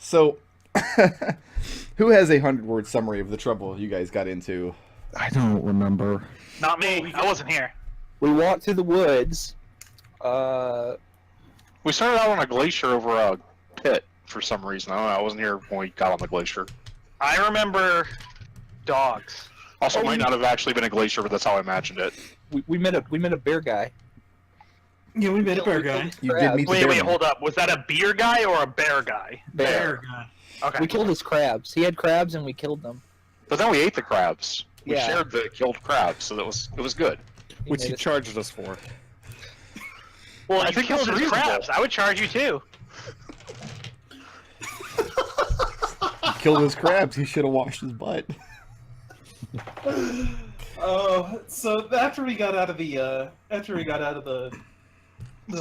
So, who has a 100-word summary of the trouble you guys got into? I don't remember. Not me. I wasn't here. We walked through the woods. We started out on a glacier over a pit for some reason. I don't know. I wasn't here when we got on the glacier. I remember dogs. Also, it might not have actually been a glacier, but that's how I imagined it. We met a bear guy. Yeah, we met a bear guy. You did meet the Wait, bear. hold up. Was that a beer guy or a bear guy? Bear guy. Okay. We killed his crabs. He had crabs and we killed them. But then we ate the crabs. We Yeah. shared the killed crabs, so it was good. He Which made he us- charged us for. Well, I you think killed that's his reasonable. crabs. I would charge you too. Killed his crabs. He should have washed his butt. So after we got out of the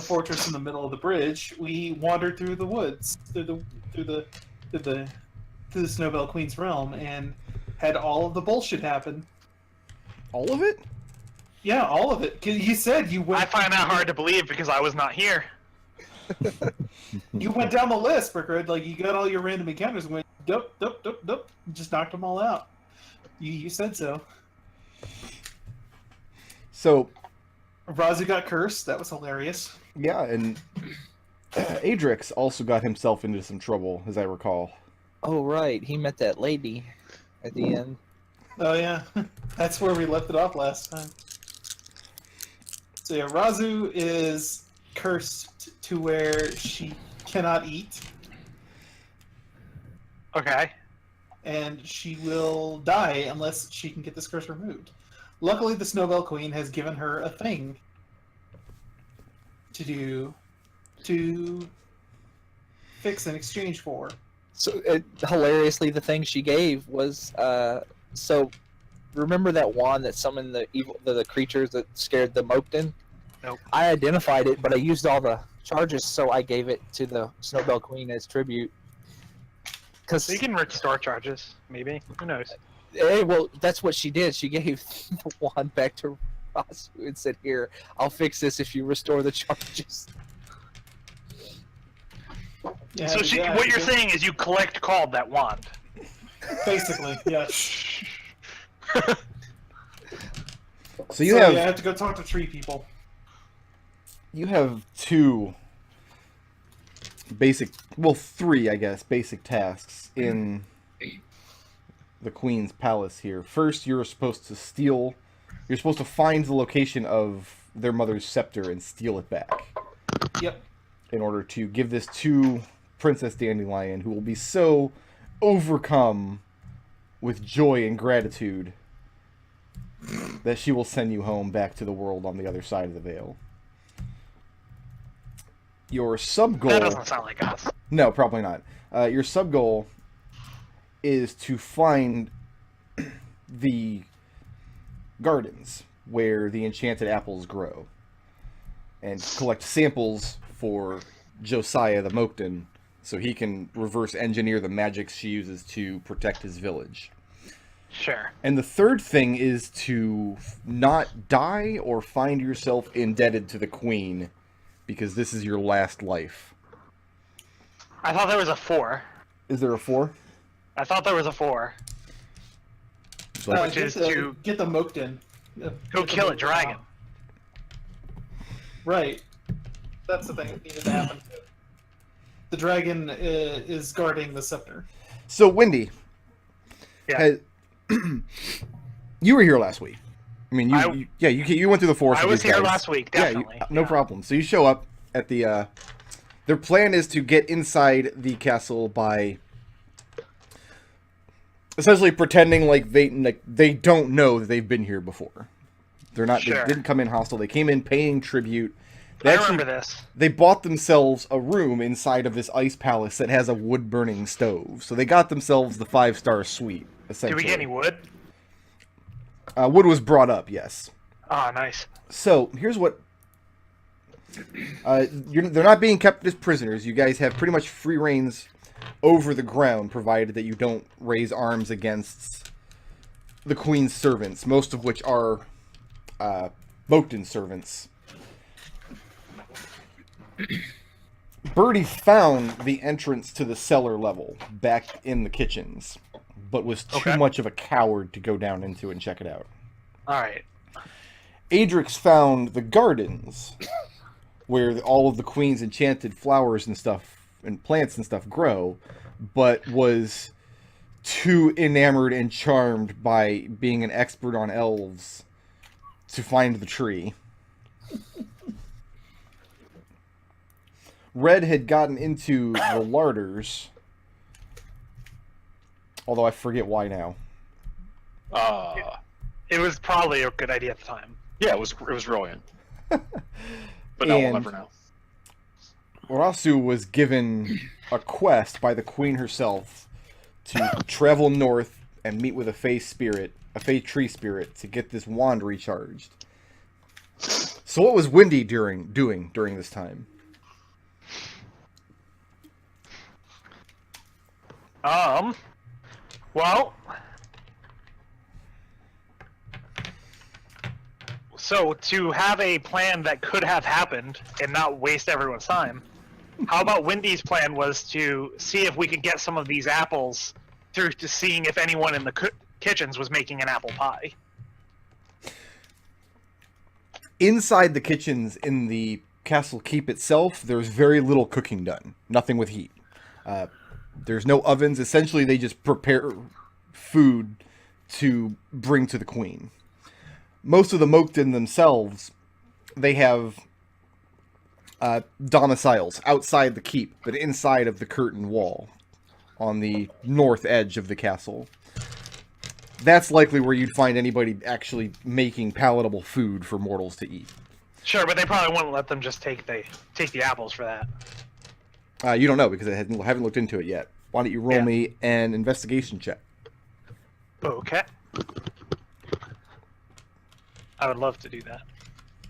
fortress in the middle of the bridge, we wandered through the woods, through the Snowbell Queen's realm, and had all of the bullshit happen. All of it? Yeah, all of it. 'Cause you said you went. I find that hard to believe because I was not here. You went down the list, Brickred. Like you got all your random encounters and went dup dup dup dup, and just knocked them all out. You said so. So, Raazu got cursed. That was hilarious. yeah, and Adrex also got himself into some trouble, as I recall. Oh right, he met that lady at the end. Oh yeah, that's where we left it off last time. So yeah, Raazu is cursed to where she cannot eat, Okay. and she will die unless she can get this curse removed. Luckily, the Snowbell Queen has given her a thing to fix in exchange for. So hilariously, the thing she gave was so. Remember that wand that summoned the creatures that scared the Moakton? Nope. I identified it, but I used all the charges, so I gave it to the Snowbell Queen as tribute. So Because you can restore charges, maybe. Who knows? well, that's what she did. She gave the wand back to Raazu and said, "Here, I'll fix this if you restore the charges." Yeah, So yeah, what you're yeah. saying is you collect called that wand. Basically, yes. So you So, have yeah, I have to go talk to tree people. you have two basic, well, three, I guess, basic tasks in the Queen's Palace here. First, you're supposed to find the location of their mother's scepter and steal it back Yep. in order to give this to Princess Dandelion, who will be so overcome with joy and gratitude that she will send you home back to the world on the other side of the veil. Your sub-goal... That doesn't sound like us. No, probably not. Your sub-goal is to find the gardens where the enchanted apples grow and collect samples for Josiah the Moakton so he can reverse engineer the magic she uses to protect his village. Sure. And the third thing is to not die or find yourself indebted to the Queen, because this is your last life. I thought there was a 4. Is there a 4? I thought there was a 4. Which Get is the- to get the Moakton. go Get the kill a Moakton dragon. out. Right. That's the thing that needed to happen. The dragon is guarding the scepter. So, Wendy, Yeah. you were here last week. I mean, I- you went through the forest. I with was these here guys. last week, Yeah, definitely. no problem. So you show up at the. Their plan is to get inside the castle by essentially pretending like they don't know that they've been here before. They're not. Sure. They didn't come in hostile. They came in paying tribute. They I actually- remember this. They bought themselves a room inside of this ice palace that has a wood-burning stove. So they got themselves the 5-star suite. Did Essentially, we get any wood? wood was brought up. Yes. Oh, nice. So here's what. They're not being kept as prisoners. You guys have pretty much free reins over the ground, provided that you don't raise arms against the Queen's servants, most of which are Moakton servants. Birdie found the entrance to the cellar level back in the kitchens, but was too much of a coward to go down into and check it out. All right. Adrex found the gardens, where all of the queen's enchanted flowers and stuff, and plants and stuff grow, but was too enamored and charmed by being an expert on elves to find the tree. Red had gotten into the larders, although I forget why now. It was probably a good idea at the time. Yeah, it was brilliant. But now we'll never know. Raazu was given a quest by the queen herself to travel north and meet with a Fey tree spirit, to get this wand recharged. So what was Windy doing during this time? Well, so to have a plan that could have happened and not waste everyone's time, how about Windy's plan was to see if we could get some of these apples through to seeing if anyone in the kitchens was making an apple pie. Inside the kitchens in the castle keep itself, there's very little cooking done. Nothing with heat. There's no ovens. Essentially, they just prepare food to bring to the queen. Most of the Mokden themselves, they have domiciles outside the keep, but inside of the curtain wall on the north edge of the castle. That's likely where you'd find anybody actually making palatable food for mortals to eat. Sure, but they probably wouldn't let them just take the apples for that. You don't know, because I haven't looked into it yet. Why don't you roll me an investigation check? Okay. I would love to do that.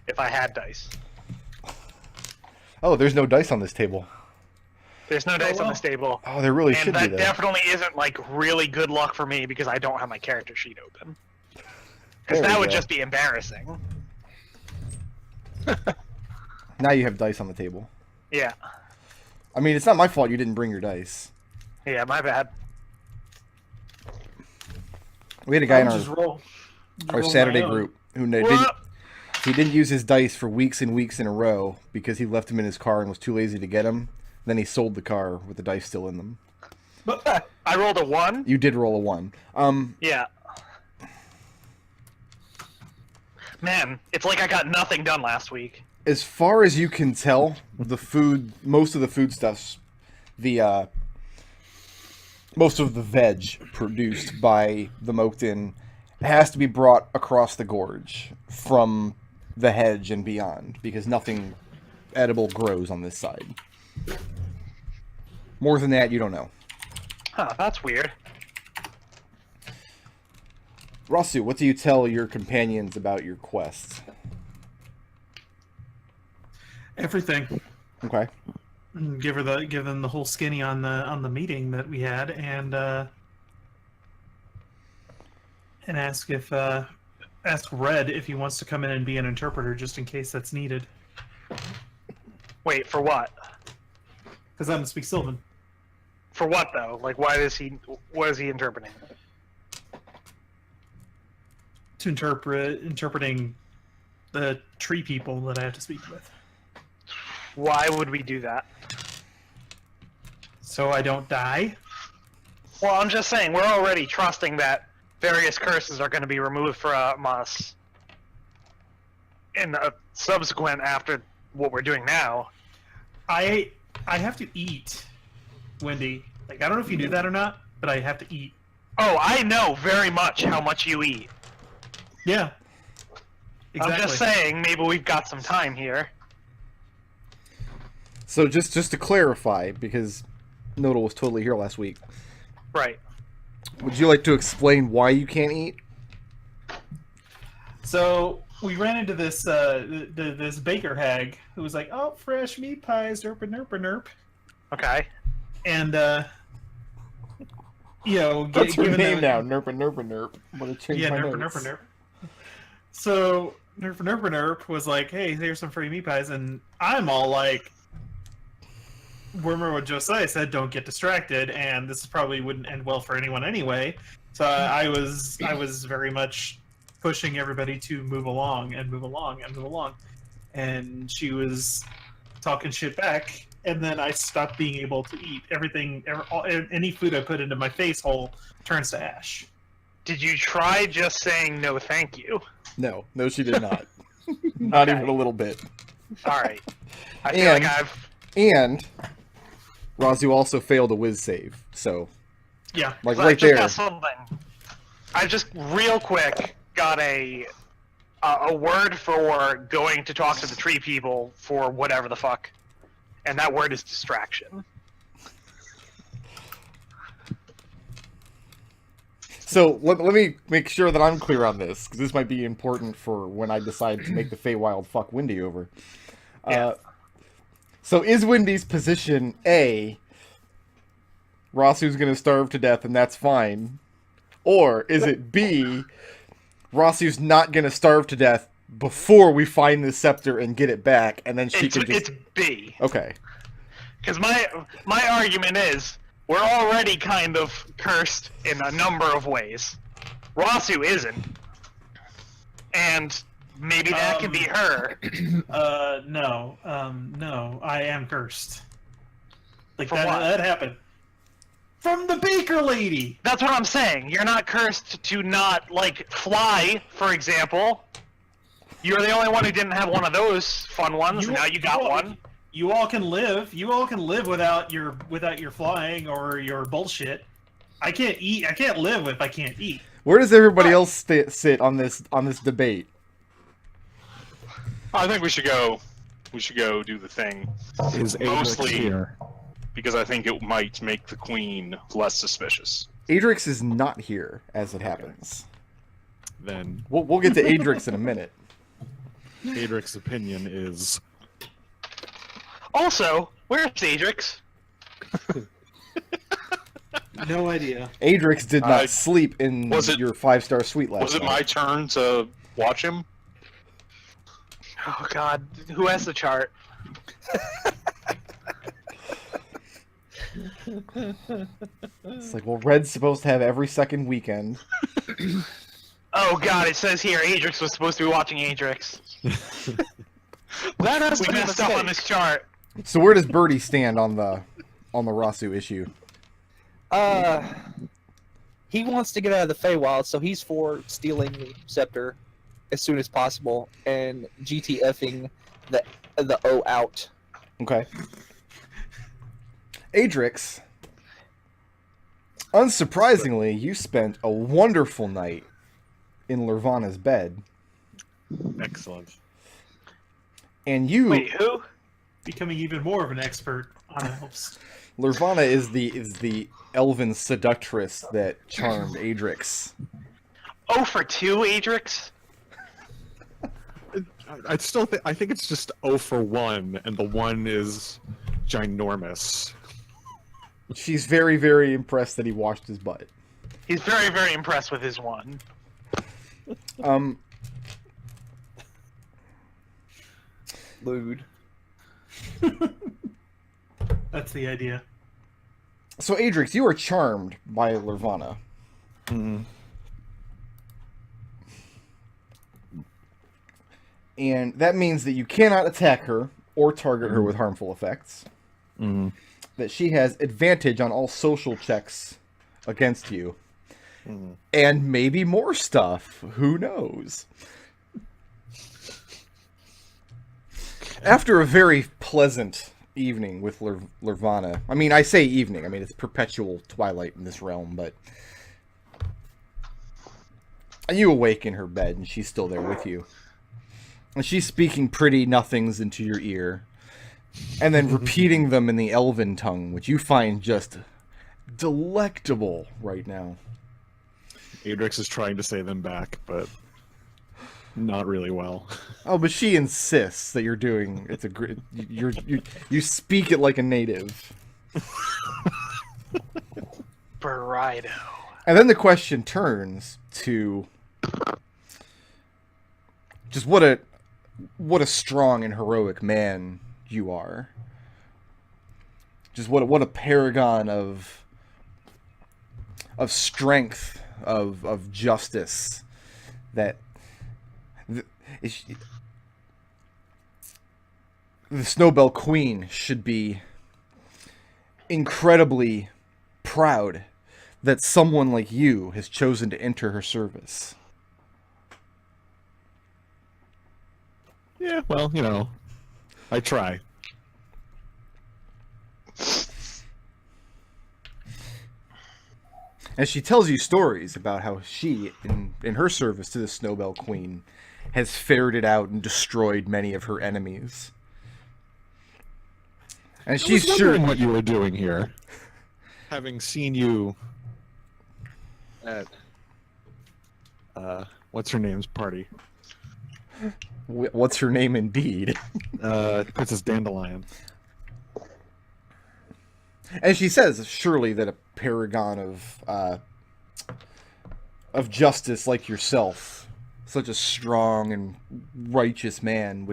If I had dice. Oh, there's no dice on this table. There's no dice on this table. Oh, there really should be, And though. that definitely isn't, like, really good luck for me because I don't have my character sheet open. Because that would just be embarrassing. Now you have dice on the table. Yeah. I mean, it's not my fault you didn't bring your dice. Yeah, my bad. We had a guy in Just roll our my Saturday own. group who What? didn't use his dice for weeks and weeks in a row because he left them in his car and was too lazy to get them. Then he sold the car with the dice still in them. But I rolled a 1? You did roll a 1. Yeah. Man, it's like I got nothing done last week. As far as you can tell, most of the foodstuffs, most of the veg produced by the Mokden has to be brought across the gorge from the hedge and beyond, because nothing edible grows on this side. More than that, you don't know. Huh, that's weird. Raazu, what do you tell your companions about your quest? everything. Okay. And give them the whole skinny on the meeting that we had, and ask Red if he wants to come in and be an interpreter just in case that's needed. Wait, for what? Because I don't speak Sylvan. For what though? Like, what is he interpreting? To interpreting the tree people that I have to speak with. Why would we do that? So I don't die? Well, I'm just saying, we're already trusting that various curses are going to be removed from us in a subsequent after what we're doing now. I have to eat, Wendy. Like, I don't know if you knew that or not, but I have to eat. Oh, I know very much how much you eat. Yeah. Exactly. I'm just saying, maybe we've got some time here. So just to clarify, because Nodal was totally here last week, Right. would you like to explain why you can't eat? So we ran into this this baker hag who was like, "Oh, fresh meat pies, derp and nerp and nerp," Okay. and That's her given name that- now, Nerp and Nerp and Nerp. I'm gonna change Yeah, my nerp and notes. nerp and nerp. So nerp and nerp and nerp was like, "Hey, here's some free meat pies," and I'm all like, remember what Josiah said, don't get distracted, and this probably wouldn't end well for anyone anyway. So I was very much pushing everybody to move along and move along and move along. And she was talking shit back, and then I stopped being able to eat. Any food I put into my face hole turns to ash. Did you try just saying no thank you? No, she did not. Not Okay. even a little bit. Alright. I feel like And Raazu also failed a whiz save, so Yeah. like I right just there. got something. I just real quick got a word for going to talk to the tree people for whatever the fuck, and that word is distraction. So let me make sure that I'm clear on this, because this might be important for when I decide to make the Feywild fuck Windy over. Yeah. So is Windy's position A, Rasu's gonna starve to death and that's fine? Or is it B, Rasu's not gonna starve to death before we find the scepter and get it back, and then she can just... It's B. Okay. Because my argument is, we're already kind of cursed in a number of ways. Raazu isn't. And maybe that could be her. No, I am cursed. Like From what? that happened. From the baker lady! That's what I'm saying. You're not cursed to not, like, fly, for example. You're the only one who didn't have one of those fun ones, and now you got one. You all can live. You all can live without your flying or your bullshit. I can't eat. I can't live if I can't eat. Where does everybody else sit on this debate? I think we should go. We should go do the thing. Is Adrex Mostly- here? Because I think it might make the queen less suspicious. Adrex is not here, as it happens. Then We'll get to Adrex in a minute. Adrex's opinion is Also, where's Adrex? No idea. Adrex did not I- sleep in was it- your 5-star suite last Was it night. my turn to watch him? Oh god, who has the chart? It's like, well, Red's supposed to have every second weekend. Oh god, it says here Adrex was supposed to be watching Adrex. That has We to be a messed up on mistake. this chart. So where does Birdie stand on the Raazu issue? He wants to get out of the Feywild, so he's for stealing the scepter as soon as possible and GTFing the O out. Okay. Adrex, unsurprisingly, you spent a wonderful night in Lurvana's bed, excellent. and you, Wait, who? Becoming even more of an expert on elves. Lurvana is the elven seductress that charmed Adrex. Oh, for 2, Adrex? I think it's just 0 for 1, and the 1 is ginormous. She's very, very impressed that he washed his butt. He's very, very impressed with his one. Lewd. That's the idea. So Adrex, you are charmed by Lurvana. Mm. And that means that you cannot attack her or target her with harmful effects. Mm. That she has advantage on all social checks against you. Mm. And maybe more stuff. Who knows? After a very pleasant evening with Lurvana, I mean, I say evening, I mean, it's perpetual twilight in this realm, but... And you awake in her bed, and she's still there with you. And she's speaking pretty nothings into your ear. And then repeating them in the elven tongue, which you find just delectable right now. Adrex is trying to say them back, but not really well. Oh, but she insists that you're doing. It's a great. You speak it like a native. Barido. And then the question turns to just what a strong and heroic man you are. just what a paragon of strength, of justice that the Snowbell Queen should be incredibly proud that someone like you has chosen to enter her service. Yeah, well, you know, I try. And she tells you stories about how she, in her service to the Snowbell Queen, has ferreted out and destroyed many of her enemies. And she's sure what you were doing here, having seen you at what's her name's party? What's her name indeed? Princess Dandelion. And she says, surely that a paragon of justice like yourself, such a strong and righteous man,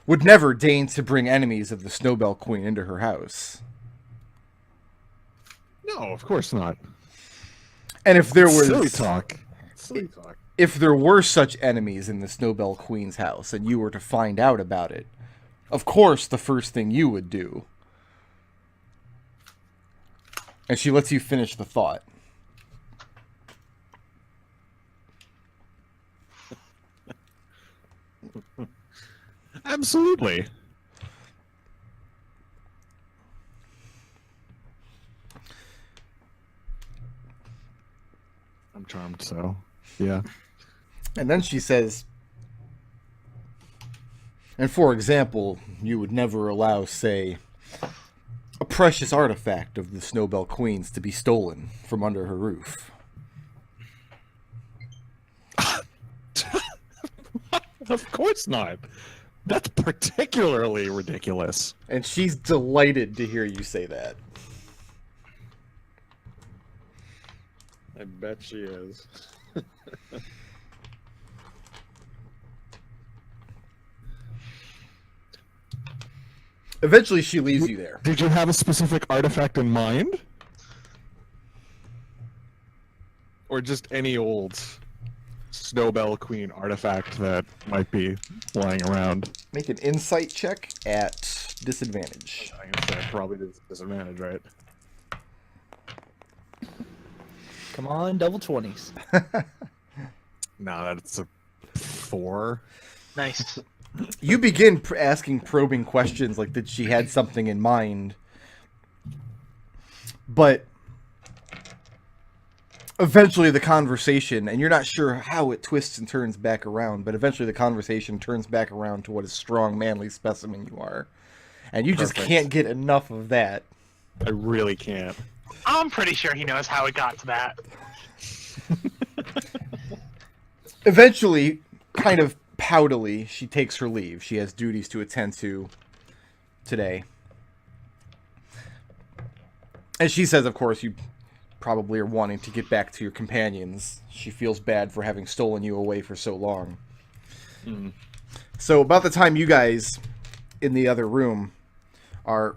would never deign to bring enemies of the Snowbell Queen into her house. No, of course not. And if there was Silly talk. If there were such enemies in the Snowbell Queen's house and you were to find out about it, of course the first thing you would do. And she lets you finish the thought. Absolutely. I'm charmed, so yeah. And then she says, and for example, you would never allow, say, a precious artifact of the Snowbell Queen's to be stolen from under her roof. Of course not. That's particularly ridiculous. And she's delighted to hear you say that. I bet she is. Eventually she leaves you there. Did you have a specific artifact in mind? Or just any old Snowbell Queen artifact that might be lying around? Make an insight check at disadvantage. I guess that probably is a disadvantage, right? Come on, double 20s. No, that's a 4. Nice. You begin asking probing questions like that she had something in mind. But eventually the conversation, and you're not sure how it twists and turns back around, but eventually the conversation turns back around to what a strong, manly specimen you are. And you just Perfect. can't get enough of that. I really can't. I'm pretty sure he knows how it got to that. Eventually, kind of poutily, she takes her leave. She has duties to attend to today. And she says, of course, you probably are wanting to get back to your companions. She feels bad for having stolen you away for so long. Mm. So about the time you guys in the other room are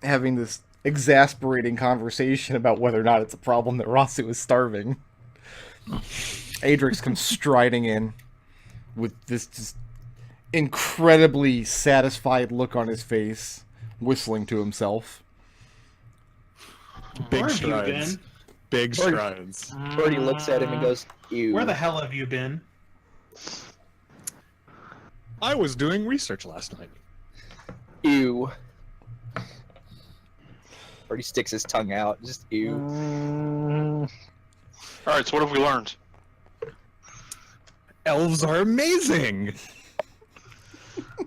having this exasperating conversation about whether or not it's a problem that Raazu is starving, Adrex comes striding in with this just incredibly satisfied look on his face, whistling to himself. Big Where have you strides. been? Big strides. Birdie looks at him and goes, ew. Where the hell have you been? I was doing research last night. Ew. Birdie sticks his tongue out. Just ew. Alright, so what have we learned? Elves are amazing!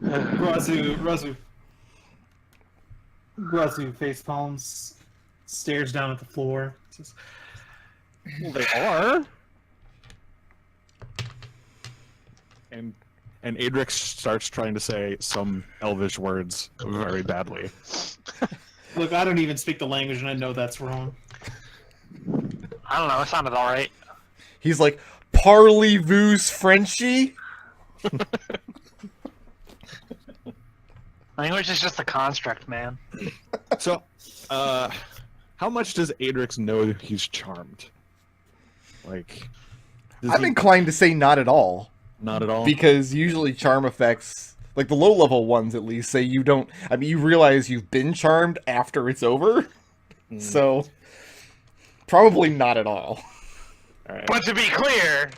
Raazu face palms, stares down at the floor. Says, Well, they are. And Adrex starts trying to say some elvish words very badly. look, I don't even speak the language, and I know that's wrong. I don't know. It sounded all right. He's like, Parley-vous Frenchy? Language is just a construct, man. So, how much does Adrex know that he's charmed? Like, I'm inclined to say not at all. not at all. Because usually charm effects, like the low level ones at least, say you don't. I mean, you realize you've been charmed after it's over. So, probably not at all. All right. But to be clear,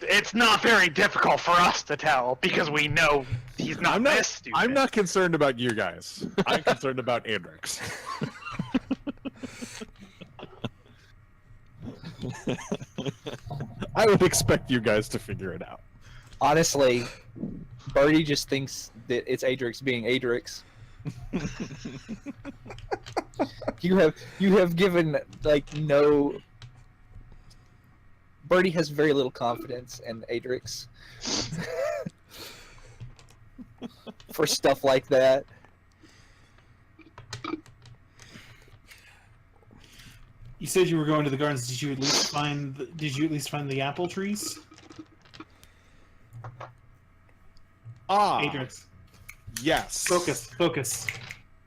it's not very difficult for us to tell because we know he's not this stupid. I'm not concerned about you guys. I'm concerned about Adrex. I would expect you guys to figure it out. Honestly, Birdie just thinks that it's Adrex being Adrex. You have given like no. Birdie has very little confidence in Adrex for stuff like that. You said you were going to the gardens. Did you at least find? Did you at least find the apple trees? Ah, Adrex, yes. focus.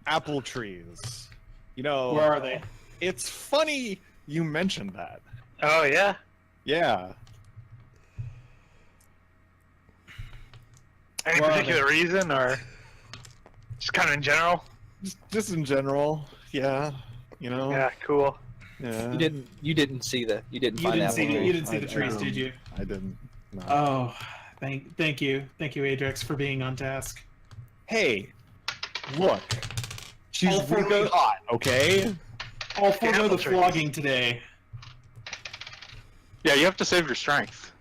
Apple trees. You know, Where are they? it's funny you mentioned that. Oh yeah. Yeah. Any Where are particular reason, or just kind of in general? Just in general. Yeah. You know. Yeah, cool. Yeah. You didn't see the You find didn't apple see tree. you didn't see I- the I trees, don't. did you? I didn't. No. Oh, thank you, Adrex, for being on task. Hey, look. She's All really forego- hot, okay? I'll forego apple the trees. flogging today. Yeah, you have to save your strength.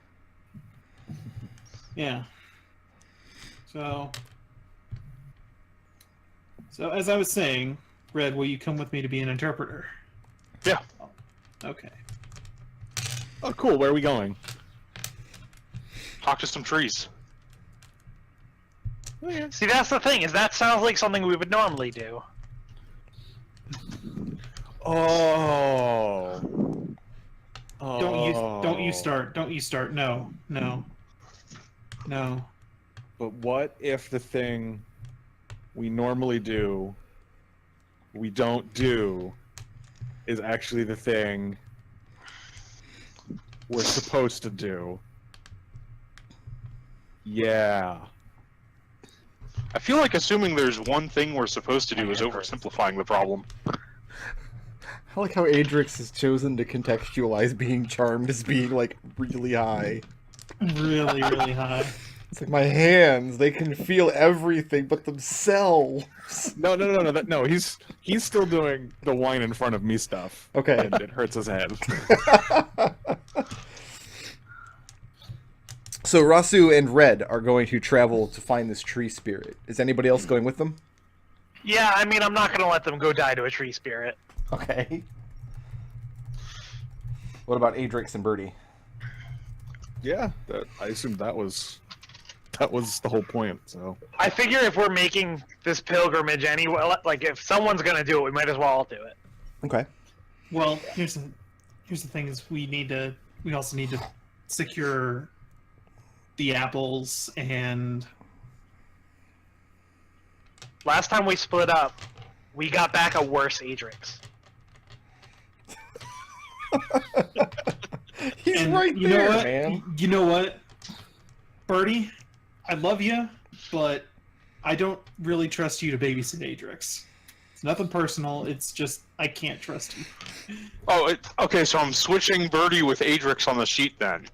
Yeah. So as I was saying, Red, will you come with me to be an interpreter? Yeah. Okay. Oh, cool. Where are we going? Talk to some trees. See, that's the thing, is that sounds like something we would normally do. Oh. Don't you start. Don't you start. No. But what if the thing we normally do, we don't do, is actually the thing we're supposed to do? Yeah. I feel like assuming there's one thing we're supposed to do is oversimplifying the problem. I like how Adrex has chosen to contextualize being charmed as being like really high. Really, really high. It's like my hands, they can feel everything but themselves. No. He's still doing the wine in front of me stuff. Okay. And it hurts his head. So Raazu and Red are going to travel to find this tree spirit. Is anybody else going with them? Yeah, I mean, I'm not going to let them go die to a tree spirit. Okay. What about Adrex and Birdie? Yeah, I assumed that was the whole point. So I figure if we're making this pilgrimage anyway, like if someone's going to do it, we might as well all do it. Okay. Well, here's the thing: is we also need to secure the apples and. Last time we split up, we got back a worse Adrex. He's And right you there, know what? man. You know what, Birdie? I love you, but I don't really trust you to babysit Adrex. It's nothing personal. It's just I can't trust you. Oh, okay, so I'm switching Birdie with Adrex on the sheet then.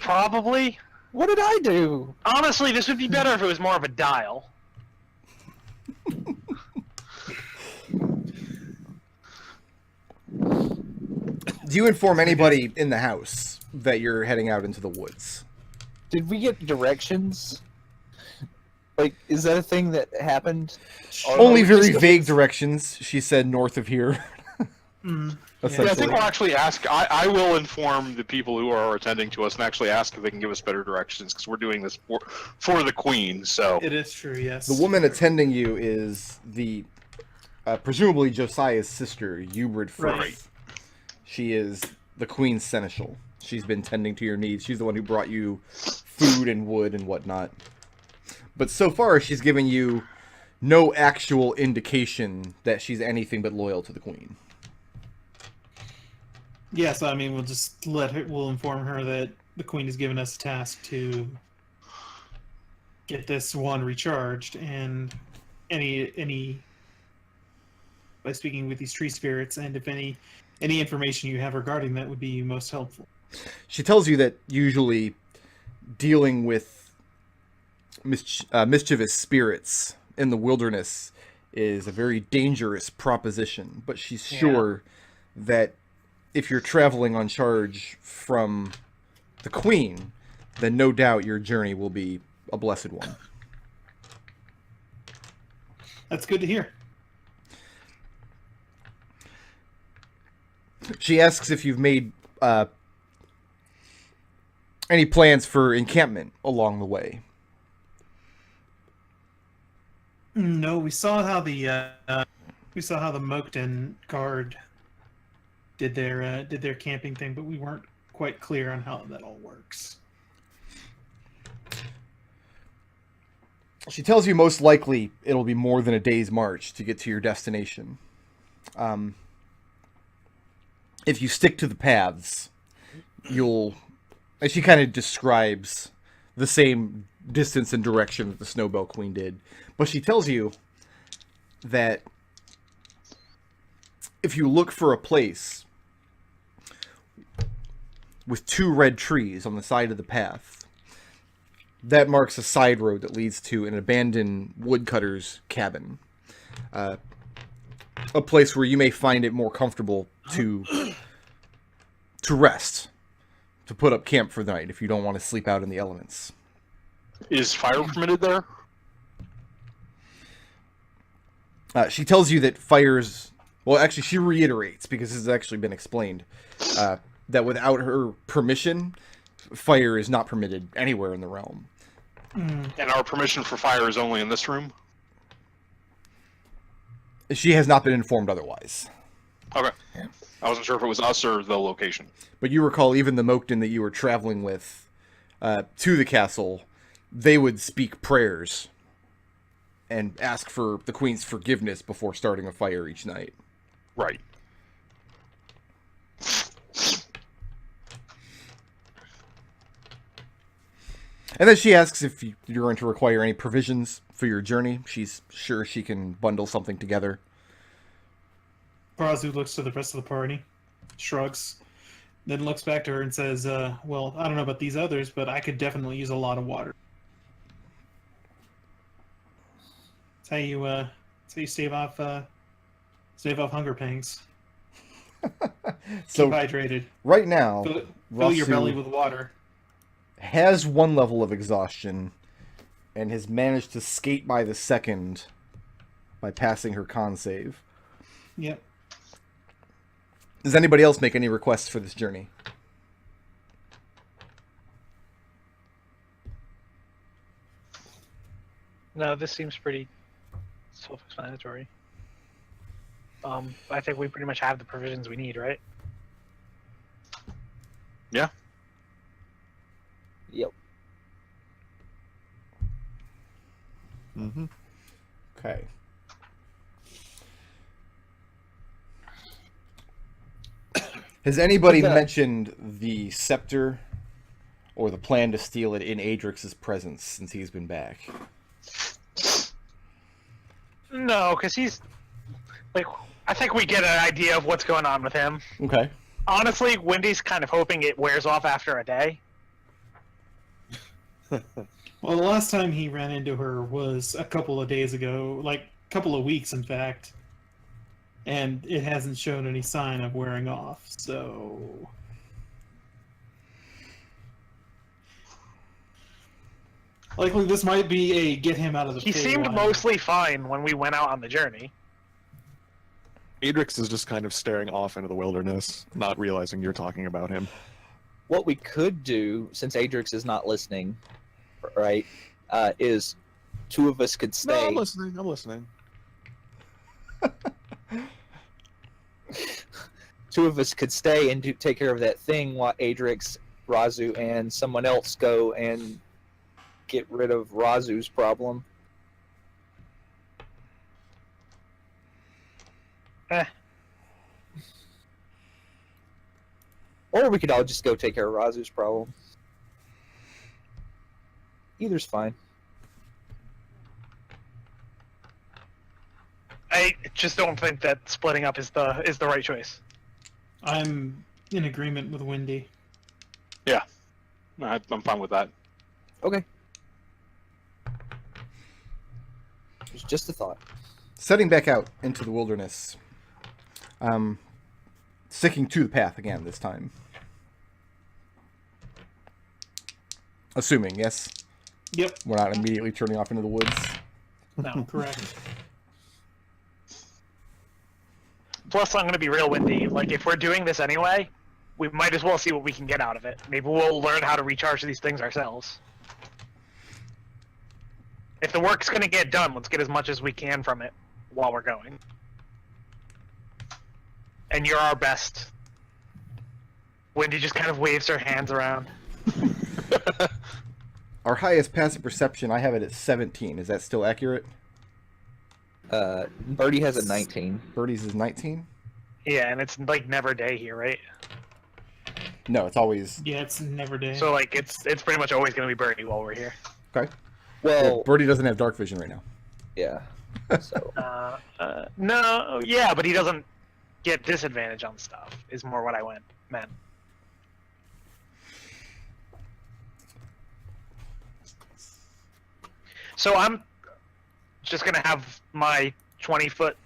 Probably. What did I do? Honestly, this would be better if it was more of a dial. Do you inform anybody in the house that you're heading out into the woods? Did we get directions? Like, is that a thing that happened? Or Only are we very just- vague directions. She said north of here. Mm. Yeah, I think Essentially. we'll actually ask. I will inform the people who are attending to us and actually ask if they can give us better directions because we're doing this for the Queen. So It is true, yes. The woman attending you is the presumably Josiah's sister, Ubrid Frith. Right. She is the Queen's seneschal. She's been tending to your needs. She's the one who brought you food and wood and whatnot. But so far, she's given you no actual indication that she's anything but loyal to the queen. Yes, I mean, we'll just we'll inform her that the queen has given us a task to get this wand recharged, and any by speaking with these tree spirits, and if any information you have regarding that would be most helpful. She tells you that usually dealing with mischievous spirits in the wilderness is a very dangerous proposition, but she's sure that if you're traveling on charge from the queen, then no doubt your journey will be a blessed one. That's good to hear. She asks if you've made any plans for encampment along the way. No, we saw how the Moakton guard did their camping thing, but we weren't quite clear on how that all works. She tells you most likely it'll be more than a day's march to get to your destination. If you stick to the paths, you'll... And she kind of describes the same distance and direction that the Snowbell Queen did. But she tells you that if you look for a place with 2 red trees on the side of the path, that marks a side road that leads to an abandoned woodcutter's cabin. A place where you may find it more comfortable to rest, to put up camp for the night if you don't want to sleep out in the elements. Is fire permitted there? She tells you that fires... Well, actually, she reiterates, because this has actually been explained, that without her permission, fire is not permitted anywhere in the realm. And our permission for fire is only in this room? She has not been informed otherwise. Okay. I wasn't sure if it was us or the location. But you recall even the Moakton that you were traveling with to the castle, they would speak prayers and ask for the queen's forgiveness before starting a fire each night. Right. And then she asks if you're going to require any provisions for your journey. She's sure she can bundle something together. Raazu looks to the rest of the party, shrugs, then looks back to her and says, well, I don't know about these others, but I could definitely use a lot of water. That's how you stave off hunger pangs. So Keep hydrated. right now, Fill your Raazu belly with water. has 1 level of exhaustion and has managed to skate by the second by passing her con save. Yep. Does anybody else make any requests for this journey? No, this seems pretty self-explanatory. I think we pretty much have the provisions we need, right? Yeah. Yep. Mm-hmm. Okay. Has anybody mentioned the scepter or the plan to steal it in Adrex's presence since he's been back? No, because he's like, I think we get an idea of what's going on with him. Okay. Honestly, Wendy's kind of hoping it wears off after a day. Well, the last time he ran into her was a couple of days ago, like a couple of weeks, in fact. And it hasn't shown any sign of wearing off, so... Likely this might be a get him out of the He Feywild. seemed mostly fine when we went out on the journey. Adrex is just kind of staring off into the wilderness, not realizing you're talking about him. What we could do, since Adrex is not listening, right, is 2 of us could stay. No, I'm listening. I'm listening. 2 of us could stay and take care of that thing while Adrex, Raazu, and someone else go and get rid of Raazu's problem. Or we could all just go take care of Raazu's problem. Either's fine. I just don't think that splitting up is the right choice. I'm in agreement with Wendy. I'm fine with that. Okay. It's just a thought. Setting back out into the wilderness. Sticking to the path again this time. Assuming, yes? Yep. We're not immediately turning off into the woods. No, correct. Plus, I'm going to be real, Wendy. Like, if we're doing this anyway, we might as well see what we can get out of it. Maybe we'll learn how to recharge these things ourselves. If the work's going to get done, let's get as much as we can from it while we're going. And you're our best. Wendy just kind of waves her hands around. Our highest passive perception, I have it at 17. Is that still accurate? Birdie has a 19. Birdie's is 19? Yeah, and it's like never day here, right? No, it's always... Yeah, it's never day. So like it's pretty much always going to be Birdie while we're here. Okay. Well, Birdie doesn't have dark vision right now. yeah. So No, yeah, but he doesn't get disadvantage on stuff. Is more what I meant. So I'm just gonna have my 20-foot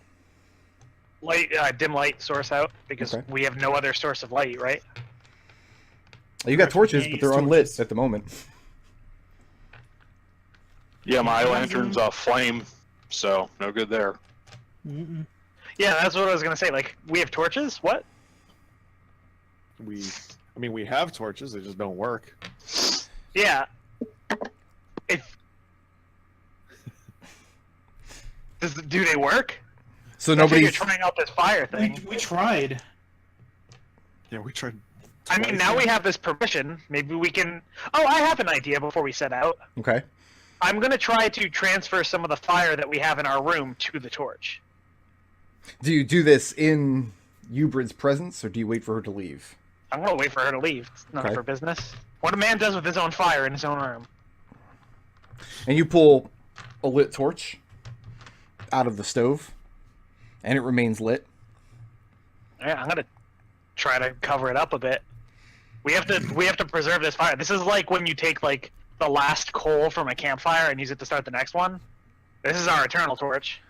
light, dim light source out because Okay. we have no other source of light, right? You got torches, Yeah, but they're use unlit torches. at the moment. Yeah, my lantern's flame, so no good there. Mm-mm. Yeah, that's what I was gonna say. Like, we have torches. What? We have torches. They just don't work. Yeah. Do they work? So I think you're nobody's... trying out this fire thing. We tried. Yeah, we tried. I mean, now we have this permission. Maybe we can. Oh, I have an idea before we set out. Okay. I'm gonna try to transfer some of the fire that we have in our room to the torch. Do you do this in Ubrid's presence, or do you wait for her to leave? I'm gonna wait for her to leave. It's none Okay. of her business. What a man does with his own fire in his own room. And you pull a lit torch out of the stove, and it remains lit. Yeah, I'm gonna try to cover it up a bit. We have to preserve this fire. This is like when you take like the last coal from a campfire and use it to start the next one. This is our eternal torch.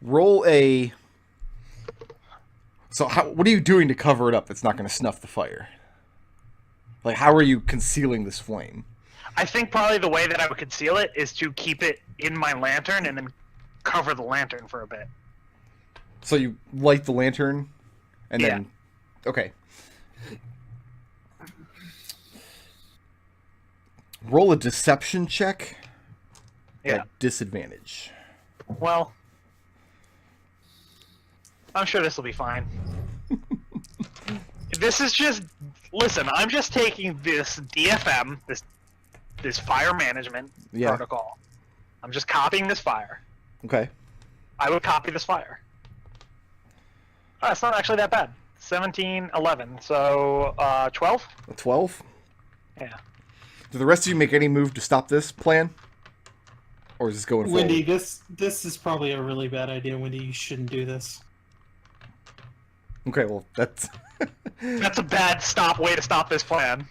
Roll a... So what are you doing to cover it up that's not going to snuff the fire? Like, how are you concealing this flame? I think probably the way that I would conceal it is to keep it in my lantern and then cover the lantern for a bit. So you light the lantern, and Yeah. then... Okay. Roll a deception check Yeah. at disadvantage. Well, I'm sure this will be fine. This is just... Listen, I'm just taking this DFM, this fire management Yeah. protocol. I'm just copying this fire. Okay. I would copy this fire. Oh, it's not actually that bad. 17, 11, so 12? A 12? Yeah. Do the rest of you make any move to stop this plan? Or is this going Wendy, forward? this is probably a really bad idea. Wendy, you shouldn't do this. Okay, well, that's... That's a bad way to stop this plan.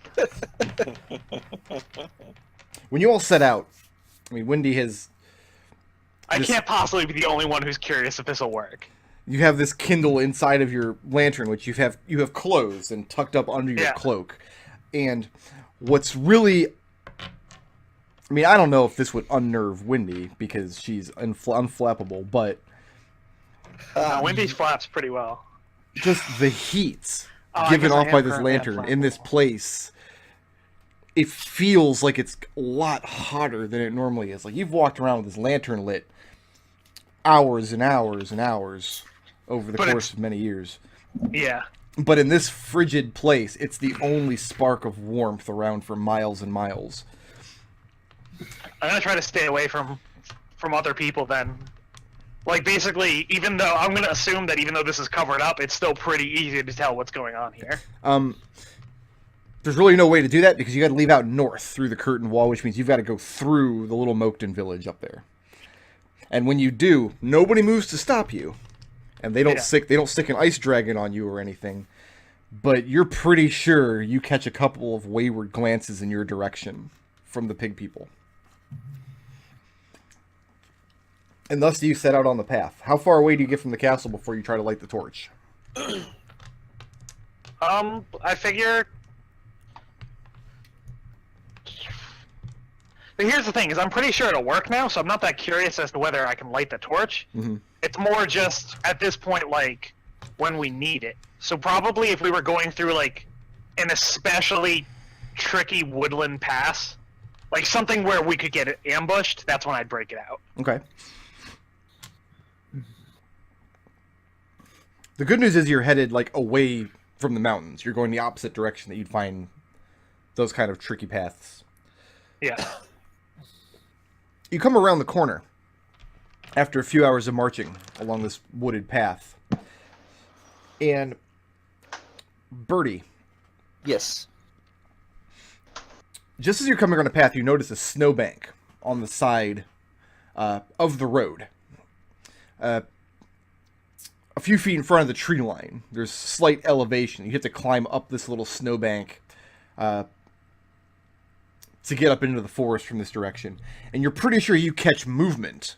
When you all set out, I mean, Wendy has... I This- can't possibly be the only one who's curious if this will work. You have this Kindle inside of your lantern, which you have closed and tucked up under your Yeah. cloak. And what's really... I mean, I don't know if this would unnerve Wendy, because she's unflappable, but Wendy's flaps pretty well. just the heat Oh, I given guess I off am by this currently lantern in this unflappable. place, it feels like it's a lot hotter than it normally is. Like, you've walked around with this lantern lit hours and hours and hours over the But course of many years. Yeah. But in this frigid place, it's the only spark of warmth around for miles and miles. I'm gonna try to stay away from other people then. Like, basically, even though I'm gonna assume that even though this is covered up, it's still pretty easy to tell what's going on here. There's really no way to do that because you got to leave out north through the curtain wall, which means you've got to go through the little Moakton village up there. And when you do, nobody moves to stop you, and they don't stick an ice dragon on you or anything. But you're pretty sure you catch a couple of wayward glances in your direction from the pig people. And thus you set out on the path. How far away do you get from the castle before you try to light the torch? I figure. But here's the thing: is I'm pretty sure it'll work now, so I'm not that curious as to whether I can light the torch. Mm-hmm. It's more just at this point, like when we need it. So probably if we were going through like an especially tricky woodland pass, like something where we could get it ambushed, that's when I'd break it out. Okay. The good news is you're headed like away from the mountains. You're going the opposite direction that you'd find those kind of tricky paths. Yeah. You come around the corner after a few hours of marching along this wooded path. And Birdie, Yes. just as you're coming around the path, you notice a snowbank on the side of the road. A few feet in front of the tree line. There's slight elevation. You have to climb up this little snowbank to get up into the forest from this direction. And you're pretty sure you catch movement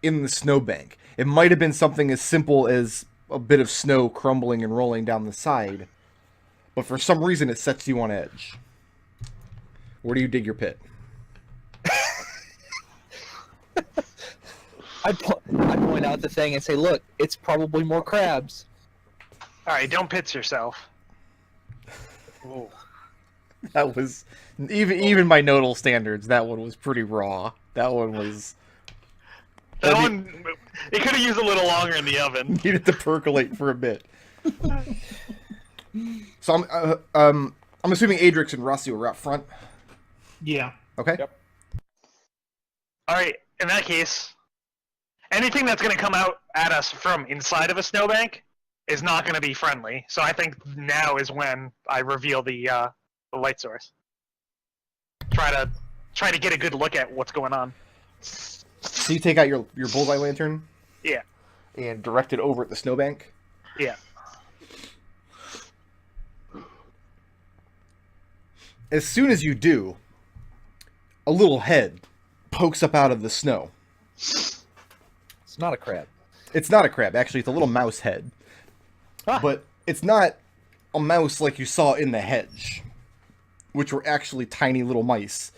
in the snowbank. It might have been something as simple as a bit of snow crumbling and rolling down the side. But for some reason, it sets you on edge. Where do you dig your pit? I point out the thing and say, look, it's probably more crabs. All right, don't pitch yourself. Oh. That was even by Nodal standards. That one was pretty raw. That one was. That one, it could have used a little longer in the oven. Needed to percolate for a bit. So I'm assuming Adrex and Raazu are out front. Yeah. Okay. Yep. All right, in that case, anything that's going to come out at us from inside of a snowbank is not going to be friendly. So I think now is when I reveal the light source. Try to get a good look at what's going on. So you take out your bullseye lantern. Yeah. And direct it over at the snowbank. Yeah. As soon as you do, a little head pokes up out of the snow. It's not a crab. It's not a crab, actually. It's a little mouse head. Ah. But it's not a mouse like you saw in the hedge, which were actually tiny little mice.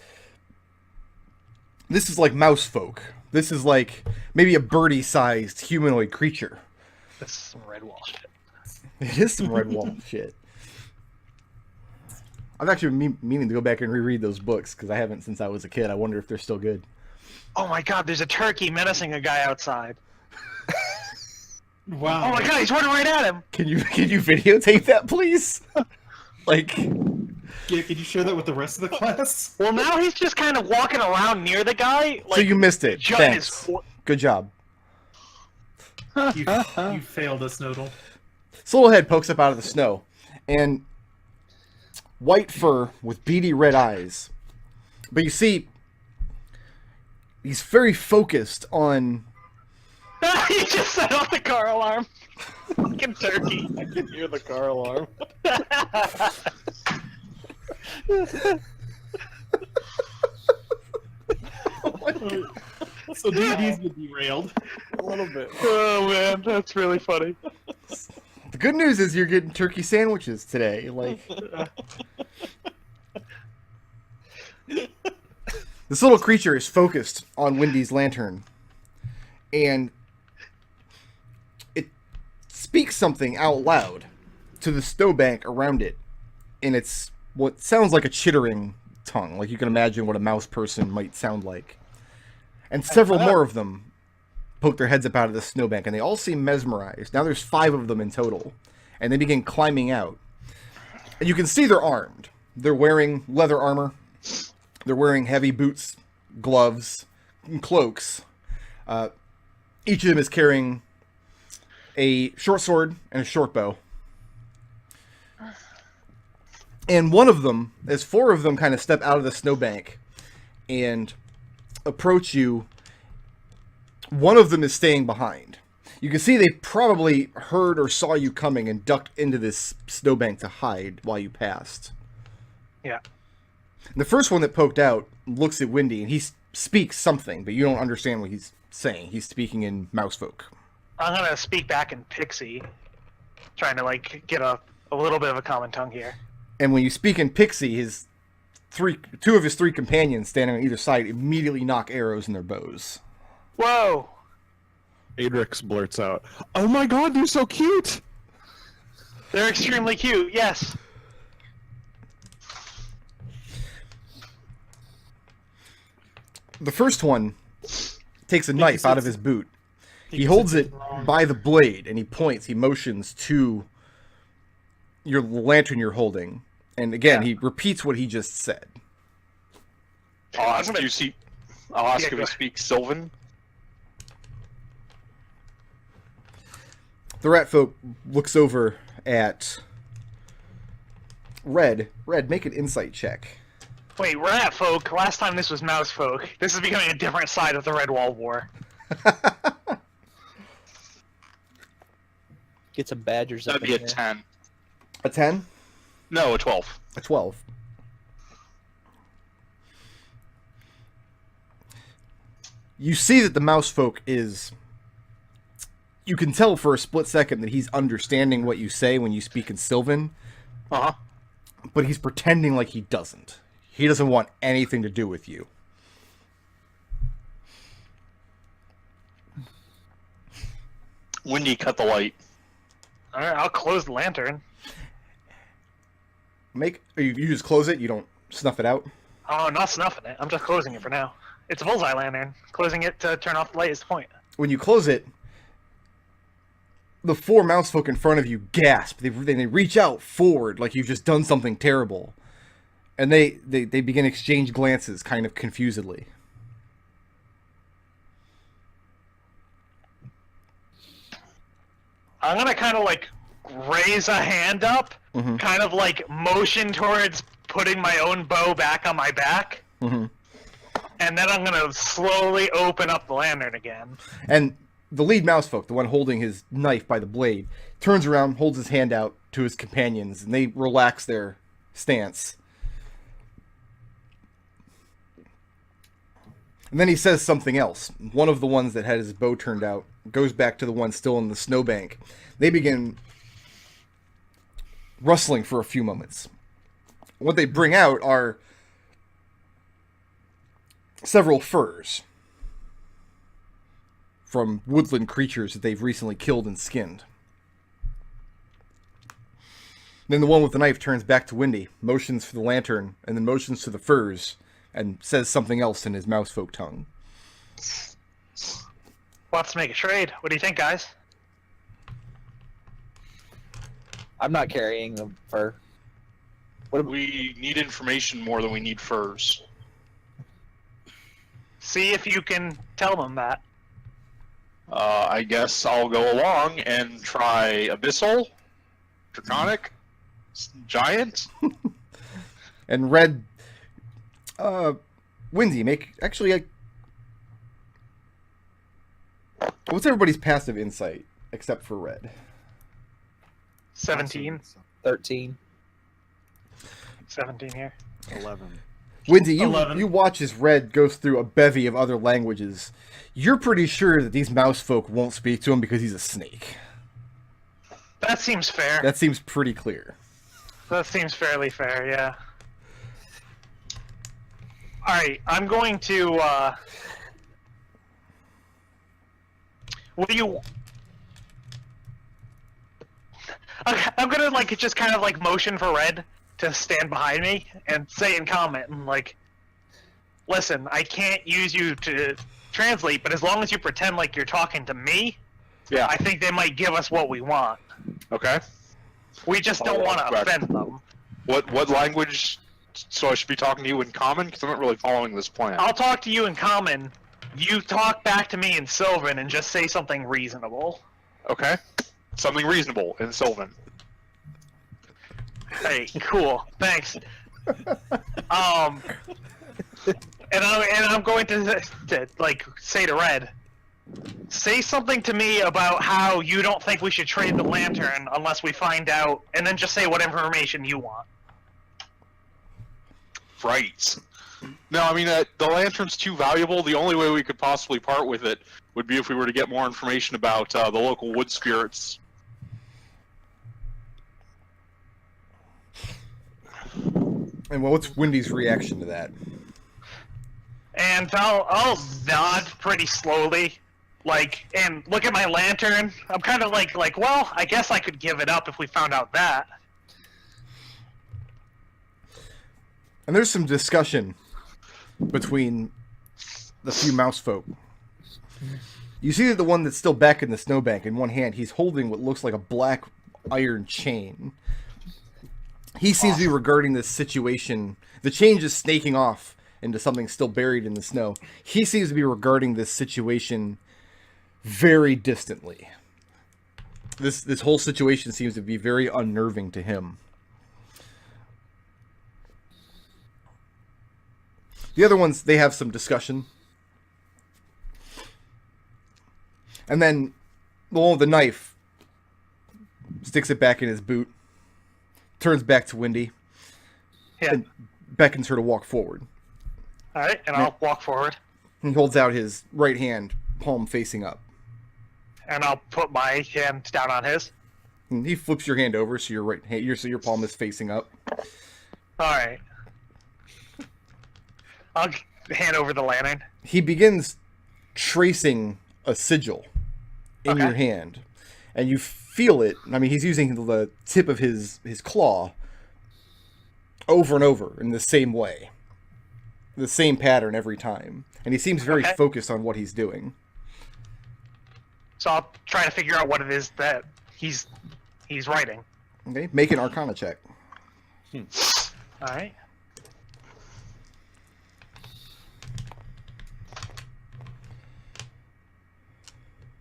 This is like mouse folk. This is like maybe a birdie-sized humanoid creature. This is some red wall shit. It is some red wall shit. I've actually been meaning to go back and reread those books because I haven't since I was a kid. I wonder if they're still good. Oh my god, there's a turkey menacing a guy outside. Wow. Oh my god, he's running right at him! Can you videotape that, please? Like, Yeah, could you share that with the rest of the class? Well, now he's just kind of walking around near the guy. Like, so you missed it. Judd Thanks. Good job. You failed us, Nodal. This little head pokes up out of the snow, and white fur with beady red eyes. But you see, he's very focused on. He just set off the car alarm. Fucking turkey. I can hear the car alarm. So D&D's been derailed. A little bit. Oh man, that's really funny. The good news is you're getting turkey sandwiches today. Like, this little creature is focused on Wendy's lantern, and it speaks something out loud to the snowbank around it, and it's what sounds like a chittering tongue, like you can imagine what a mouse person might sound like. And several more of them poke their heads up out of the snowbank, and they all seem mesmerized. Now there's 5 of them in total, and they begin climbing out. And you can see they're armed. They're wearing leather armor. They're wearing heavy boots, gloves, and cloaks. Each of them is carrying a short sword and a short bow. And one of them, as four of them kind of step out of the snowbank and approach you, one of them is staying behind. You can see they probably heard or saw you coming and ducked into this snowbank to hide while you passed. Yeah. And the first one that poked out looks at Windy, and he speaks something, but you don't understand what he's saying. He's speaking in Mousefolk. I'm gonna speak back in Pixie, trying to like get a little bit of a common tongue here. And when you speak in Pixie, two of his three companions standing on either side immediately knock arrows in their bows. Whoa! Adrex blurts out, "Oh my god, they're so cute!" They're extremely cute, yes. The first one takes a knife out of his boot. He holds it by the blade, and he points, he motions to your lantern you're holding. And again, he repeats what he just said. I'll ask if he go speaks Sylvan. The rat folk looks over at Red. Red, make an insight check. Wait, rat folk. Last time this was mouse folk. This is becoming a different side of the Red Wall War. Get some badgers up That'd be a in here. 10. A 10? No, a 12. A 12. You see that the mouse folk is... You can tell for a split second that he's understanding what you say when you speak in Sylvan, Uh-huh. but he's pretending like he doesn't. He doesn't want anything to do with you. Windy, cut the light. Alright, I'll close the lantern. You just close it, you don't snuff it out? Oh, not snuffing it. I'm just closing it for now. It's a bullseye lantern. Closing it to turn off the light is the point. When you close it, the four mouse folk in front of you gasp. They reach out forward like you've just done something terrible. And they begin to exchange glances kind of confusedly. I'm gonna kind of like raise a hand up, kind of like motion towards putting my own bow back on my back, and then I'm gonna slowly open up the lantern again. And the lead mouse folk, the one holding his knife by the blade, turns around, holds his hand out to his companions, and they relax their stance. And then he says something else. One of the ones that had his bow turned out goes back to the one still in the snowbank. They begin rustling for a few moments. What they bring out are several furs from woodland creatures that they've recently killed and skinned. Then the one with the knife turns back to Windy, motions for the lantern, and then motions to the furs, and says something else in his mousefolk tongue. Let's make a trade. What do you think, guys? I'm not carrying the fur. We need information more than we need furs. See if you can tell them that. I guess I'll go along and try Abyssal, Draconic, Giant. And Red... Windy, what's everybody's passive insight, except for Red? 17. 13. 17 here. 11. Windy, 11. you watch as Red goes through a bevy of other languages. You're pretty sure that these mouse folk won't speak to him because he's a snake. That seems fair. That seems pretty clear. That seems fairly fair, yeah. Alright, I'm going to, what do you... I'm gonna, like, just kind of, like, motion for Red to stand behind me and say in comment, and, like, listen, I can't use you to translate, but as long as you pretend like you're talking to me, Yeah. I think they might give us what we want. Okay. We just don't want to offend them. What language? So I should be talking to you in common because I'm not really following this plan. I'll talk to you in common. You talk back to me in Sylvan and just say something reasonable. Okay. Something reasonable in Sylvan. Hey, cool. Thanks. And I'm going to like say to Red, say something to me about how you don't think we should trade the lantern unless we find out, and then just say what information you want. Right. No, I mean, the lantern's too valuable. The only way we could possibly part with it would be if we were to get more information about the local wood spirits. And what's Wendy's reaction to that? And I'll nod pretty slowly, like, and look at my lantern. I'm kind of like, well, I guess I could give it up if we found out that. And there's some discussion between the few mouse folk. You see that the one that's still back in the snowbank, in one hand, he's holding what looks like a black iron chain. He seems to be regarding this situation. The chain is snaking off into something still buried in the snow. He seems to be regarding this situation very distantly. This whole situation seems to be very unnerving to him. The other ones, they have some discussion. And then the one with the knife sticks it back in his boot, turns back to Wendy, and beckons her to walk forward. Alright, and I'll walk forward. He holds out his right hand, palm facing up. And I'll put my hand down on his. And he flips your hand over so your right hand, so your palm is facing up. Alright. I'll hand over the lantern. He begins tracing a sigil in your hand. And you feel it. I mean, he's using the tip of his claw over and over in the same way. The same pattern every time. And he seems very focused on what he's doing. So I'll try to figure out what it is that he's writing. Okay, make an Arcana check. Alright.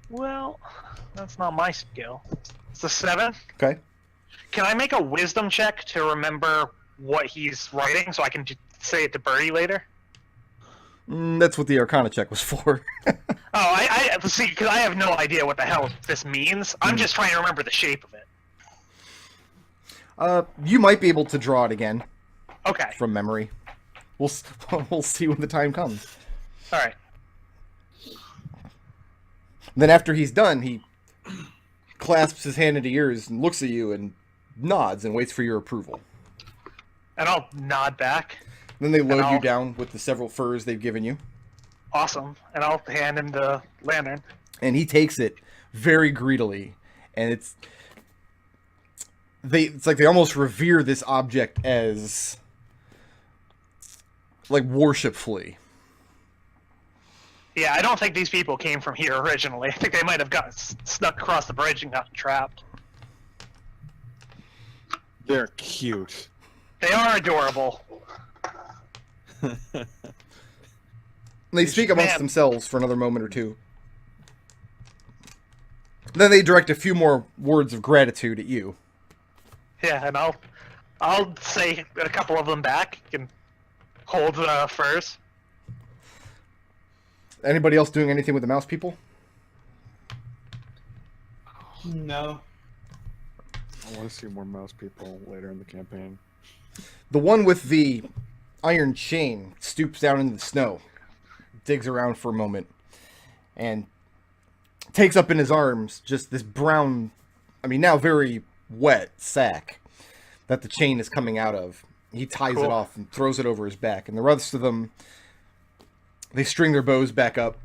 Well, that's not my skill. It's a 7. Okay. Can I make a wisdom check to remember what he's writing so I can say it to Birdie later? That's what the Arcana check was for. I see, because I have no idea what the hell this means. I'm just trying to remember the shape of it. You might be able to draw it again. Okay. From memory. We'll see when the time comes. Alright. Then after he's done, he clasps his hand into yours and looks at you and nods and waits for your approval. And I'll nod back. Then they load you down with the several furs they've given you. Awesome. And I'll hand him the lantern. And he takes it very greedily. And it's like they almost revere this object as like worshipfully. Yeah, I don't think these people came from here originally. I think they might have got snuck across the bridge and gotten trapped. They're cute. They are adorable. They speak amongst themselves for another moment or two. Then they direct a few more words of gratitude at you. Yeah, and I'll say a couple of them back and hold the furs. Anybody else doing anything with the mouse people? No. I want to see more mouse people later in the campaign. The one with the iron chain stoops down into the snow, digs around for a moment, and takes up in his arms just this brown, I mean now very wet sack that the chain is coming out of. He ties it off and throws it over his back, and the rest of them, they string their bows back up.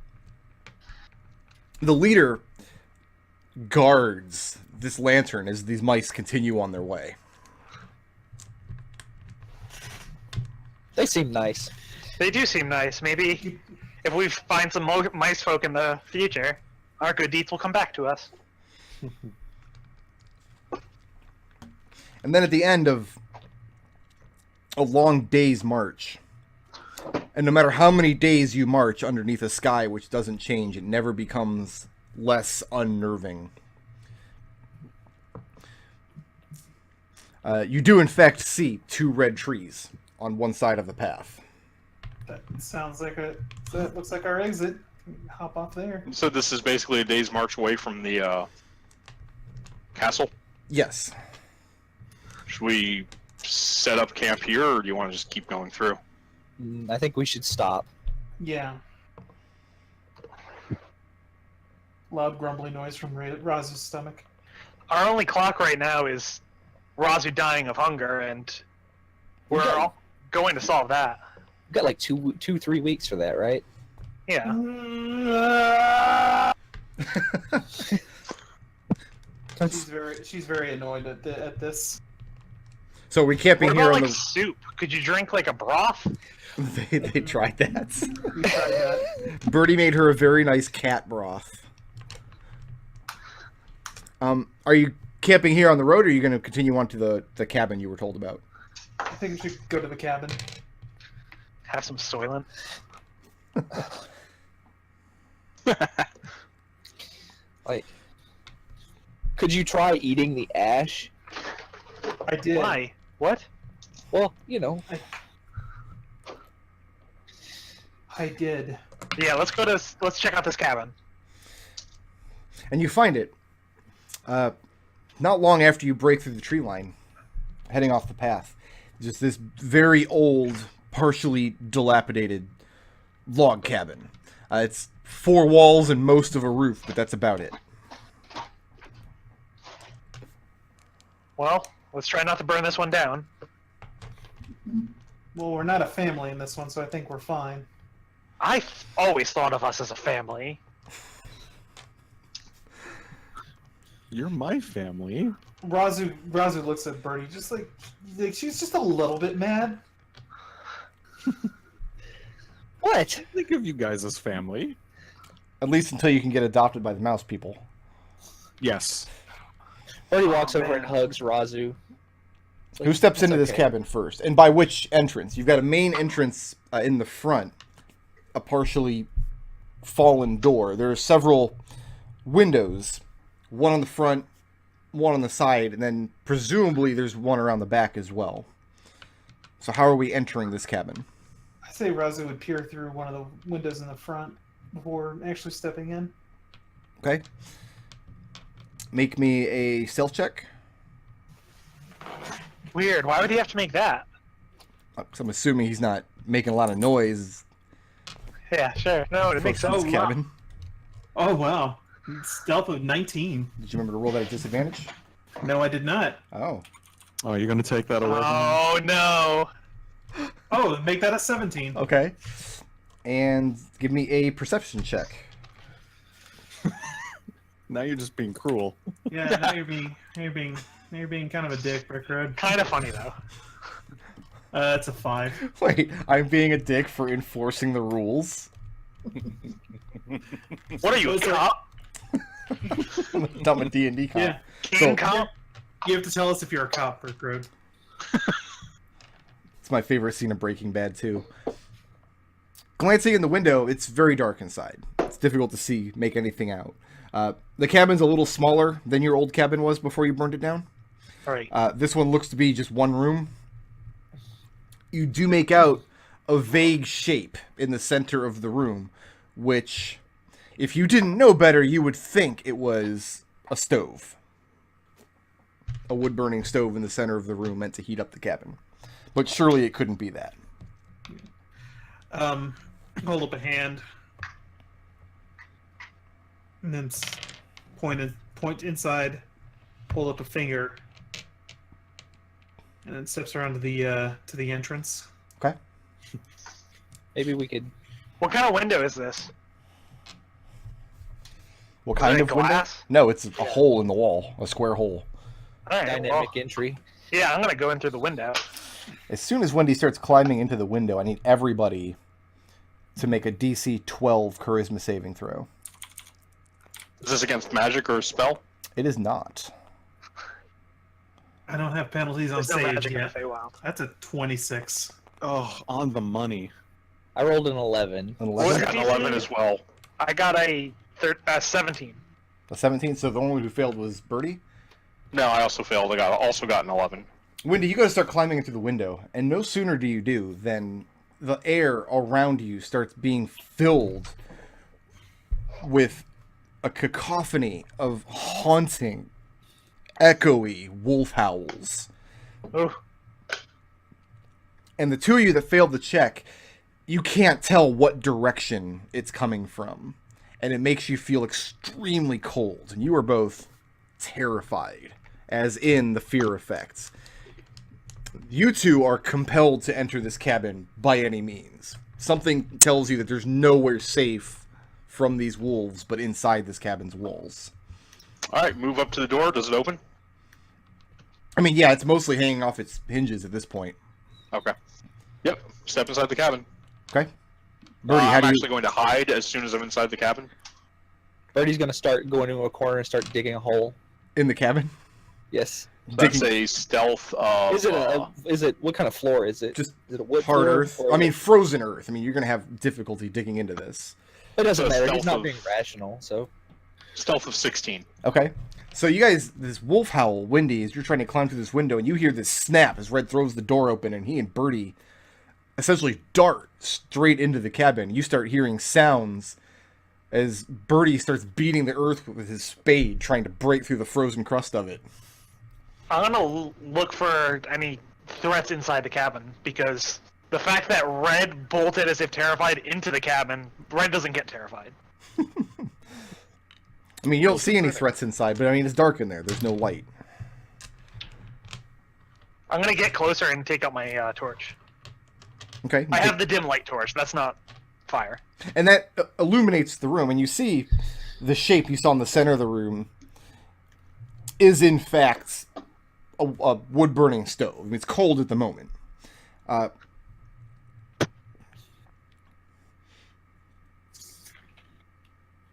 The leader guards this lantern as these mice continue on their way. They seem nice. They do seem nice. Maybe if we find some mice folk in the future, our good deeds will come back to us. And then at the end of a long day's march, and no matter how many days you march underneath a sky which doesn't change, it never becomes less unnerving. You do in fact see 2 red trees on one side of the path. That sounds like that looks like our exit. Hop off there. So this is basically a day's march away from the castle. Yes. Should we set up camp here, or do you want to just keep going through? I think we should stop. Yeah. Loud grumbling noise from Raazu's stomach. Our only clock right now is Raazu dying of hunger, and we're all going to solve that. We've got like 3 weeks for that, right? Yeah. She's very annoyed at this. So we're camping What here about on like the... soup? Could you drink like a broth? they tried that. We tried that. Birdie made her a very nice cat broth. Are you camping here on the road, or are you going to continue on to the cabin you were told about? I think we should go to the cabin. Have some Soylent. Like, could you try eating the ash? I did. Why? What? Well, you know. I did. Yeah, let's check out this cabin. And you find it. Not long after you break through the tree line, heading off the path. Just this very old, partially dilapidated log cabin. It's 4 walls and most of a roof, but that's about it. Well, let's try not to burn this one down. Well, we're not a family in this one, so I think we're fine. I've always thought of us as a family. You're my family. Raazu looks at Birdie just like she's just a little bit mad. What? Think of you guys as family. At least until you can get adopted by the mouse people. Yes. Birdie walks over man. and hugs Raazu. Like, Who steps "It's into this okay." cabin first? And by which entrance? You've got a main entrance in the front, a partially fallen door. There are several windows, one on the front, one on the side, and then presumably there's one around the back as well. So how are we entering this cabin? I say Raazu would peer through one of the windows in the front before actually stepping in. Okay. Make me a stealth check. Weird. Why would he have to make that? 'Cause I'm assuming he's not making a lot of noise. Yeah, sure. No, it makes in sense. this cabin. Oh wow, stealth of 19. Did you remember to roll that at disadvantage? No, I did not. Oh. Oh, you're gonna take that away from me? Oh no. Oh, make that a 17. Okay. And give me a perception check. Now you're just being cruel. Yeah, now you're being kind of a dick, Brickroad. Kind of funny though. It's a 5. Wait, I'm being a dick for enforcing the rules? What are you, a Those are- cop? I'm a D&D cop. Yeah, King So- cop? you have to tell us if you're a cop, Brickroad. It's my favorite scene of Breaking Bad, too. Glancing in the window, it's very dark inside. It's difficult to make anything out. The cabin's a little smaller than your old cabin was before you burned it down. All right. This one looks to be just one room. You do make out a vague shape in the center of the room, which, if you didn't know better, you would think it was a stove. A wood-burning stove in the center of the room meant to heat up the cabin. But surely it couldn't be that. Hold up a hand, and then point inside, hold up a finger, and then steps around to the entrance. Okay? Maybe we could. What kind of window is this? What Is kind it of window? glass? No, it's a hole in the wall. A square hole. All right. Dynamic Well, entry. yeah, I'm gonna go in through the window. As soon as Wendy starts climbing into the window, I need everybody to make a DC 12 charisma saving throw. Is this against magic or a spell? It is not. I don't have penalties on There's no save magic in the yet. Feywild. That's a 26. Oh, on the money. I rolled an 11. An I 11? got an 11 as well. I got a 17. A 17. So the only one who failed was Birdie. No, I also failed. I also got an 11. Wendy, you go to start climbing through the window, and no sooner do you do than the air around you starts being filled with a cacophony of haunting, echoey wolf howls. Ooh. And the two of you that failed the check, you can't tell what direction it's coming from. And it makes you feel extremely cold. And you are both terrified, as in the fear effects. You two are compelled to enter this cabin by any means. Something tells you that there's nowhere safe from these wolves but inside this cabin's walls. All right, move up to the door. Does it open? I mean, yeah, it's mostly hanging off its hinges at this point. Okay. Yep. Step inside the cabin. Okay? Birdie, how I'm do you... actually going to hide as soon as I'm inside the cabin. Birdie's gonna start going into a corner and start digging a hole. In the cabin? Yes. That's a stealth of... Is it what kind of floor is it? Just Is it a wood hard floor, earth? or I is mean, it- frozen earth. I mean, you're going to have difficulty digging into this. it doesn't so matter. He's stealth not of- being rational, so stealth of 16. Okay. So you guys, this wolf howl, Wendy, as you're trying to climb through this window, and you hear this snap as Red throws the door open, and he and Birdie essentially dart straight into the cabin. You start hearing sounds as Birdie starts beating the earth with his spade, trying to break through the frozen crust of it. I'm gonna look for any threats inside the cabin, because the fact that Red bolted as if terrified into the cabin, Red doesn't get terrified. I mean, you don't see any threats inside, but I mean, it's dark in there. There's no light. I'm gonna get closer and take out my torch. Okay. I have the dim light torch. That's not fire. And that illuminates the room, and you see the shape you saw in the center of the room is in fact a wood-burning stove. I mean, it's cold at the moment.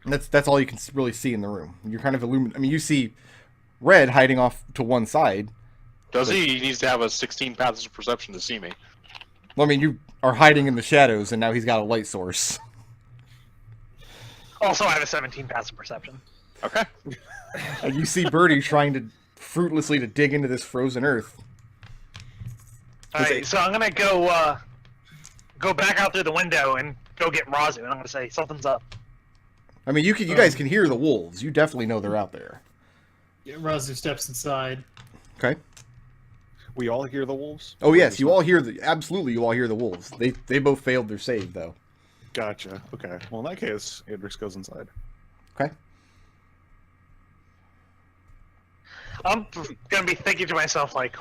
That's all you can really see in the room. You're kind of illuminated. I mean, you see Red hiding off to one side. Does he? He needs to have a 16 paths of perception to see me. Well, I mean, you are hiding in the shadows, and now he's got a light source. Also, I have a 17 passive perception. Okay. And you see Birdie trying to fruitlessly to dig into this frozen earth. Alright, so I'm gonna go back out through the window and go get Raazu, and I'm gonna say something's up. I mean, you guys can hear the wolves. You definitely know they're out there. Yeah, Raazu steps inside. Okay. We all hear the wolves? Oh yes, you all hear absolutely. You all hear the wolves. They both failed their save though. Gotcha. Okay. Well, in that case, Adrex goes inside. Okay. I'm gonna be thinking to myself like,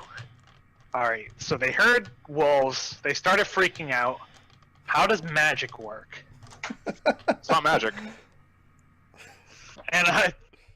alright, so they heard wolves, they started freaking out. How does magic work? It's not magic. And